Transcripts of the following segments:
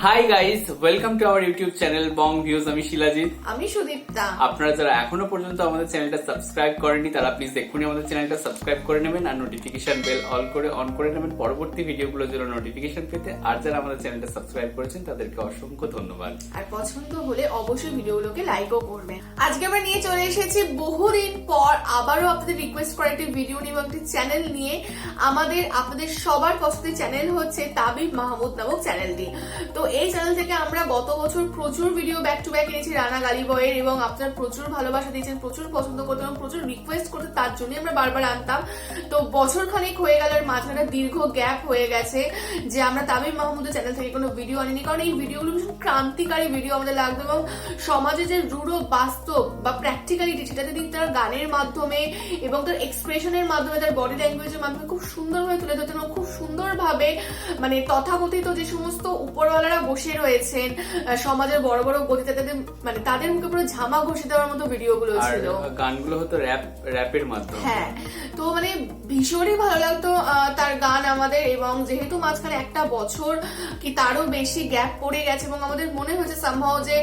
Hi guys, welcome to our YouTube channel Bong views. আমি শিলাজিৎ, আমি সুদীপ্তা। আপনারা যারা এখনো পর্যন্ত আমাদের চ্যানেলটা সাবস্ক্রাইব করেননি তারা প্লিজ এক্ষুনি আমাদের চ্যানেলটা সাবস্ক্রাইব করে নেবেন আর নোটিফিকেশন বেল অল করে অন করে নেবেন পরবর্তী ভিডিওগুলোর জন্য নোটিফিকেশন পেতে। আর যারা আমাদের চ্যানেলটা সাবস্ক্রাইব করেছেন তাদেরকে অসংখ্য ধন্যবাদ। আর পছন্দ হলে অবশ্যই ভিডিওগুলোকে লাইকও করবেন। আজকে আমরা নিয়ে চলে এসেছি বহুদিন পর আবারও আপনাদের রিকোয়েস্ট করা একটি ভিডিও নিয়ে একটি চ্যানেল নিয়ে। আপনাদের সবার পছন্দের চ্যানেল হচ্ছে তাবিব মাহমুদ নামক চ্যানেলটি। তো এই চ্যানেল থেকে আমরা গত বছর প্রচুর ভিডিও ব্যাক টু ব্যাক এনেছি রানা গালি বয়ের, এবং আপনারা প্রচুর ভালোবাসা দিয়েছেন, প্রচুর পছন্দ করতেন এবং প্রচুর রিকোয়েস্ট করতে, তার জন্যই আমরা বারবার আনতাম। তো বছর খানেক হয়ে গেল, আর মাঝখানে দীর্ঘ গ্যাপ হয়ে গেছে যে আমরা তাবিব মাহমুদের চ্যানেল থেকে কোনো ভিডিও আনিনি, কারণ এই ভিডিওগুলো ভীষণ ক্রান্তিকারী ভিডিও আমাদের লাগতো এবং সমাজে যে রূঢ় বাস্তব বা প্র্যাকটিক্যালিটি সেটা যদি তার গানের মাধ্যমে এবং তার এক্সপ্রেশনের মাধ্যমে, তার বডি ল্যাঙ্গুয়েজের মাধ্যমে খুব সুন্দরভাবে তুলে ধরতেন এবং খুব সুন্দরভাবে মানে তথাকথিত যে সমস্ত উপরওয়ালারা বসে রয়েছেন সমাজের বড় বড় গতিতে, মানে তাদের মুখে পুরো ঝামা ঘষে দেওয়ার মতো ভিডিওগুলো ছিল। গানগুলো হতো র্যাপের মাধ্যমে। হ্যাঁ, তো মানে ভীষণই ভালো লাগতো তার গান আমাদের। এবং যেহেতু মাঝখানে একটা বছর কি তারও বেশি গ্যাপ পড়ে গেছে এবং আমাদের মনে হয়েছে সামহাও যে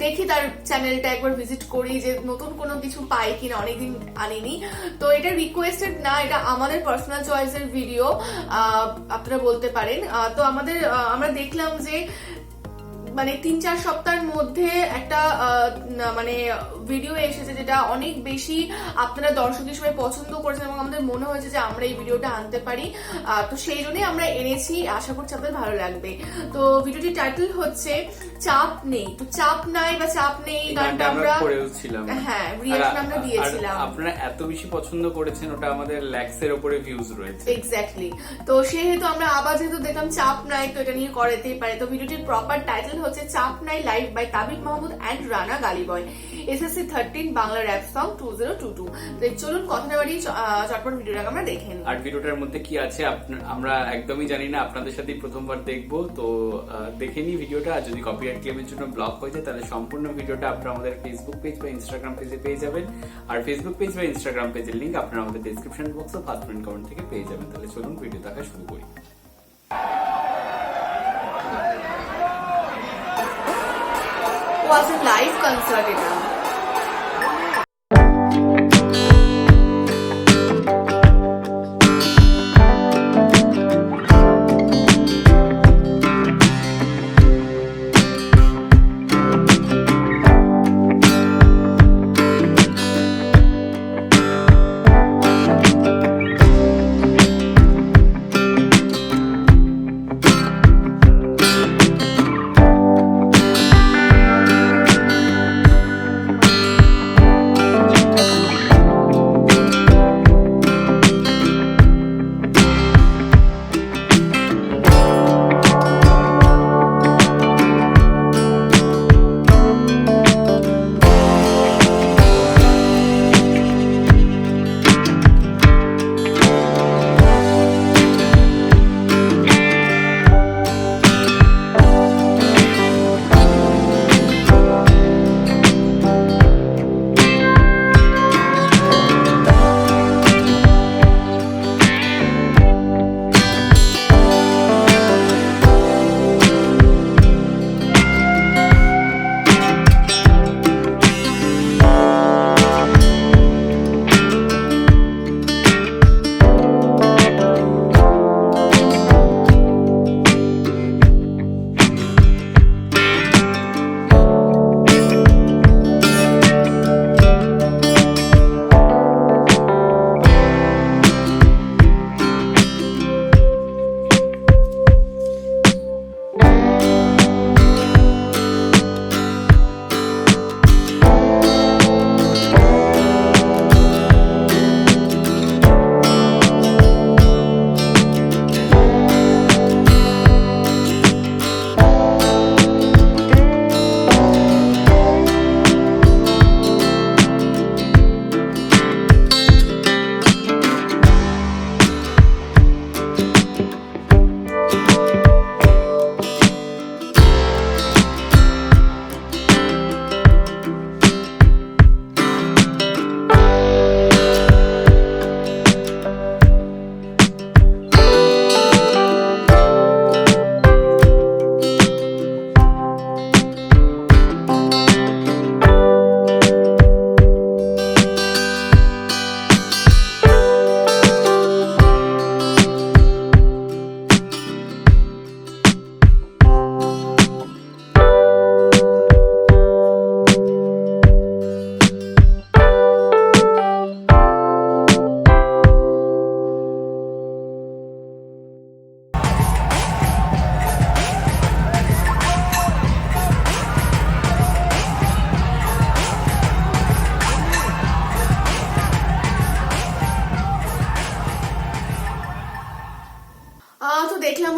দেখি তার চ্যানেলটা একবার ভিজিট করি, যে নতুন কোনো কিছু পাই কিনা, অনেকদিন আনিনি। তো এটা রিকোয়েস্টেড না, এটা আমাদের পার্সোনাল চয়েসের ভিডিও আপনারা বলতে পারেন। তো আমরা দেখলাম যে মানে 3-4 সপ্তাহের মধ্যে একটা মানে ভিডিও এসেছে যেটা অনেক বেশি আপনারা দর্শক হিসেবে পছন্দ করেছেন এবং আমাদের মনে হয়েছে যে আমরা এই ভিডিওটা আনতে পারি। তো সেই জন্যই আমরা এনেছি, আশা করছি আপনাদের ভালো লাগবে। তো ভিডিওটির টাইটেল হচ্ছে চাপ নেই। তো চাপ নাই বা চাপ নেই গানটা আমরা করেছিলাম, হ্যাঁ রিঅ্যাকশন আমরা দিয়েছিলাম। আপনারা এত বেশি পছন্দ করেছেন, ওটা আমাদের ল্যাক্স এর উপরে ভিউজ রয়েছে। এক্স্যাক্টলি। তো সেহেতু আমরা আবার যেহেতু দেখলাম চাপ নাই, তো এটা নিয়ে করাতেই পারে। তো ভিডিওটির প্রপার টাইটেল হচ্ছে চাপ নাই live by Tabib Mahmud and Rana gully boy, SSC 13 Bangla rap song 2022। তো চলুন কথা না বাড়িয়ে চটপট ভিডিওটা আমরা দেখে নিই। আর ভিডিওটার মধ্যে কি আছে আমরা একদমই জানি না, আপনাদের সাথে প্রথমবার দেখবো, তো দেখে নিই ভিডিওটা। আর যদি কপিরাইট ক্লেমের জন্য ব্লক হয়ে যায় তাহলে সম্পূর্ণ ভিডিওটা আপনারা আমাদের ফেসবুক পেজ বা ইনস্টাগ্রাম পেজে পেয়ে যাবেন। আর ফেসবুক পেজ বা ইনস্টাগ্রাম পেজের লিংক আপনারা আমাদের ডেসক্রিপশন বক্স ও ফার্স্ট ফ্রেন্ড কমেন্ট থেকে পেয়ে যাবেন। তাহলে চলুন ভিডিও দেখা শুরু করি। was a live concert এটা।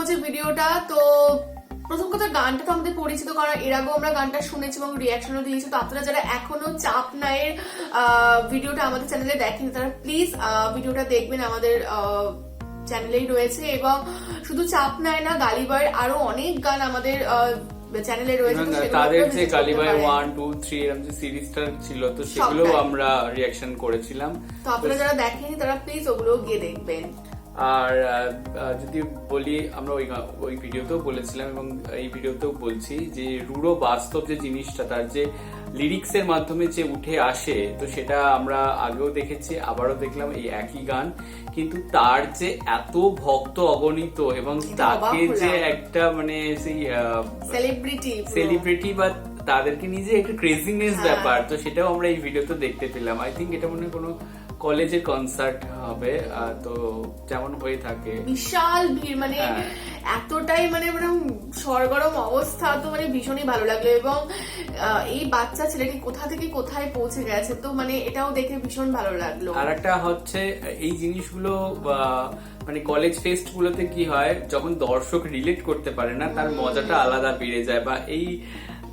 হচ্ছে ভিডিওটা। তো প্রথম কথা, গানটা তো আমাদের পরিচিত, কারণ এর আগেও আমরা গানটা শুনেছি এবং রিয়াকশনও দিয়েছি। তো আপনারা যারা এখনো চাপ নায়ের ভিডিওটা আমাদের চ্যানেলে দেখেন, তারা প্লিজ ভিডিওটা দেখবেন, আমাদের চ্যানেলেই রয়েছে। এবং শুধু চাপ নাই না, গালিবার আরো অনেক গান আমাদের চ্যানেলে রয়েছে, তাদের যে গালিবাই 1, 2, 3 এরকম যে সিরিজটা ছিল, তো সেগুলো আমরা রিয়াকশন করেছিলাম। তো আপনারা যারা দেখেনি তারা প্লিজ ওগুলো গিয়ে দেখবেন। আর যদি বলি, আমরা ওই ভিডিওতেও বলেছিলাম এবং এই ভিডিওতেও বলছি যে রুড়ো বাস্তব যে জিনিসটা, তার যে লিরিক্স এর মাধ্যমে যে উঠে আসে, তো সেটা আমরা আগেও দেখেছি, আবারও দেখলাম এই একই গান। কিন্তু তার যে এত ভক্ত অগণিত এবং তাকে যে একটা মানে সেই সেলিব্রিটি বা তাদেরকে নিয়ে যে একটা ক্রেজিনেস ব্যাপার, তো সেটাও আমরা এই ভিডিওতে দেখতে পেলাম। আই থিঙ্ক এটা মনে হয় কোনো কলেজের কনসার্ট হবে, তো যেমন হয়ে থাকে বিশাল ভিড়, মানে এতটাই মানে সরগরম অবস্থা। তো মানে ভীষণই ভালো লাগলো এবং এই বাচ্চা ছেলেটি কোথা থেকে কোথায় পৌঁছে গেছে, তো মানে এটাও দেখে ভীষণ ভালো লাগলো। আর একটা হচ্ছে এই জিনিসগুলো মানে কলেজ ফেস্ট গুলোতে কি হয়, যখন দর্শক রিলেট করতে পারে না, তার মজাটা আলাদা বেড়ে যায়। বা এই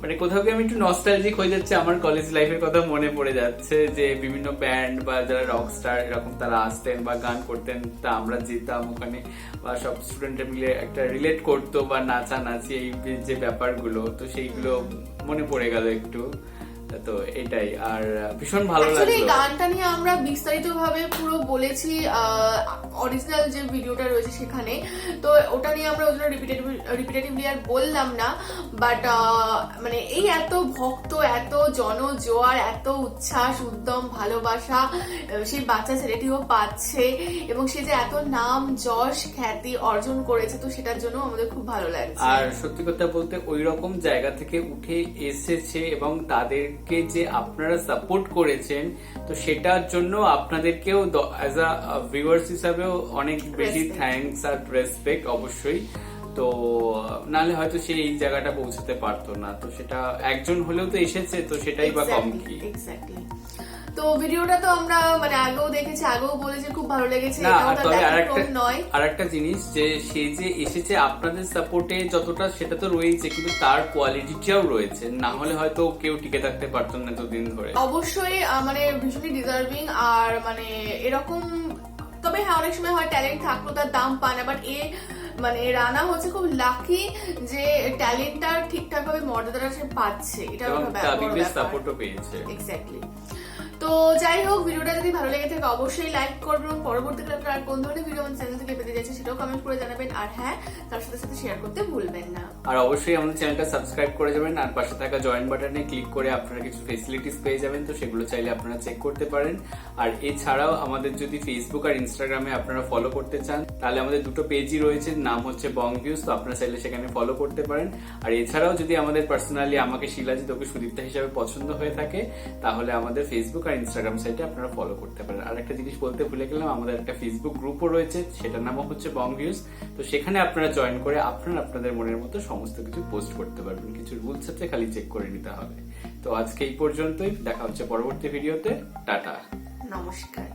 মানে কোথাও গিয়ে আমি একটু নস্টালজিক হয়ে যাচ্ছে, আমার কলেজ লাইফের কথা মনে পড়ে যাচ্ছে, যে বিভিন্ন ব্যান্ড বা যারা রক স্টার এরকম তারা আসতেন বা গান করতেন, তা আমরা যেতাম ওখানে, বা সব স্টুডেন্টরা মিলে একটা রিলেট করতো বা নাচানাচি এই যে ব্যাপারগুলো, তো সেইগুলো মনে পড়ে গেল একটু। তো এটাই, আর ভীষণ ভালো লাগলো। এই গানটা নিয়ে আমরা বিস্তারিত ভাবে পুরো বলেছি অরিজিনাল যে ভিডিওটা রয়েছে সেখানে, তো ওটা নিয়ে আমরা ওই জন্য রিপিটেটিভলি আর বললাম না। বাট মানে এই এত ভক্ত, এত জনজোয়ার, এত উচ্ছ্বাস, উদ্যম, ভালোবাসা সেই বাচ্চা ছেলেটিও পাচ্ছে এবং সে যে এত নাম যশ খ্যাতি অর্জন করেছে, তো সেটার জন্য আমাদের খুব ভালো লাগছে। আর সত্যি কথা বলতে ওই রকম জায়গা থেকে উঠে এসেছে এবং তাদের যে আপনারা সাপোর্ট করেছেন, তো সেটার জন্য আপনাদেরকেও অ্যাজ আ ভিউয়ার্স হিসাবেও অনেক বেশি থ্যাঙ্কস আর রেসপেক্ট অবশ্যই। তো নাহলে হয়তো সে এই জায়গাটা পৌঁছাতে পারতো না, তো সেটা একজন হলেও তো এসেছে, তো সেটাই বা কম কি। তো ভিডিওটা তো আমরা মানে আগেও দেখেছি, আগেও বলেছি, খুব ভালো লেগেছে। আর একটা জিনিস, যে সে যে এসেছে আপনাদের সাপোর্টে যতটা, সেটা তো রয়েছে, কিন্তু তার কোয়ালিটিটাও রয়েছে, না হলে হয়তো কেউ টিকে থাকতে পারতো না এতদিন ধরে। অবশ্যই মানে ভীষণই ডিজার্ভিং। আর মানে এরকম, তবে হ্যাঁ অনেক সময় হয় ট্যালেন্ট থাকলেও তার দাম পায় না, বাট মানে রানা হচ্ছে খুব লাকি যে ট্যালেন্টটা ঠিকঠাক ভাবে মর্যাদাটা সে পাচ্ছে, এটা সাপোর্টও পেয়েছে। এক্স্যাক্টলি। তো যাই হোক, ভিডিওটা যদি ভালো লেগে থাকে অবশ্যই লাইক করবেন এবং পরবর্তীতে আপনারা কোন ধরনের ভিডিও আমাদের চ্যানেল থেকে পেতে যাচ্ছে সেটাও কমেন্ট করে জানাবেন। আর হ্যাঁ, তার সাথে সাথে শেয়ার করতে ভুলবেন না। আর অবশ্যই আমাদের চ্যানেলটা সাবস্ক্রাইব করে যাবেন, আর পাশে থাকা জয়েন বাটনে ক্লিক করে আপনারা কিছু ফেসিলিটিস পেয়ে যাবেন, তো সেগুলো চাইলে আপনারা চেক করতে পারেন। আর এছাড়াও আমাদের যদি ফেসবুক আর ইনস্টাগ্রামে আপনারা ফলো করতে চান, তাহলে আমাদের দুটো পেজই রয়েছে, নাম হচ্ছে বং ভিউজ, তো আপনারা চাইলে সেখানে ফলো করতে পারেন। আর এছাড়াও যদি আমাদের পার্সোনালি আমাকে শিলাজিৎ ওকে সুদীপ্তা হিসাবে পছন্দ হয়ে থাকে, তাহলে আমাদের ফেসবুক আর ইনস্টাগ্রাম সাইটে আপনারা ফলো করতে পারেন। আর একটা জিনিস বলতে ভুলে গেলাম, আমাদের একটা ফেসবুক গ্রুপও রয়েছে, সেটার নামও হচ্ছে বং ভিউজ, তো সেখানে আপনারা জয়েন করে আপনারা আপনাদের মনের মতো সমস্ত কিছু পোস্ট করতে পারবেন। কিছু রুলস আছে, খালি চেক করে নিতে হবে। তো আজকে এই পর্যন্তই, দেখা হচ্ছে পরবর্তী ভিডিওতে। টাটা, নমস্কার।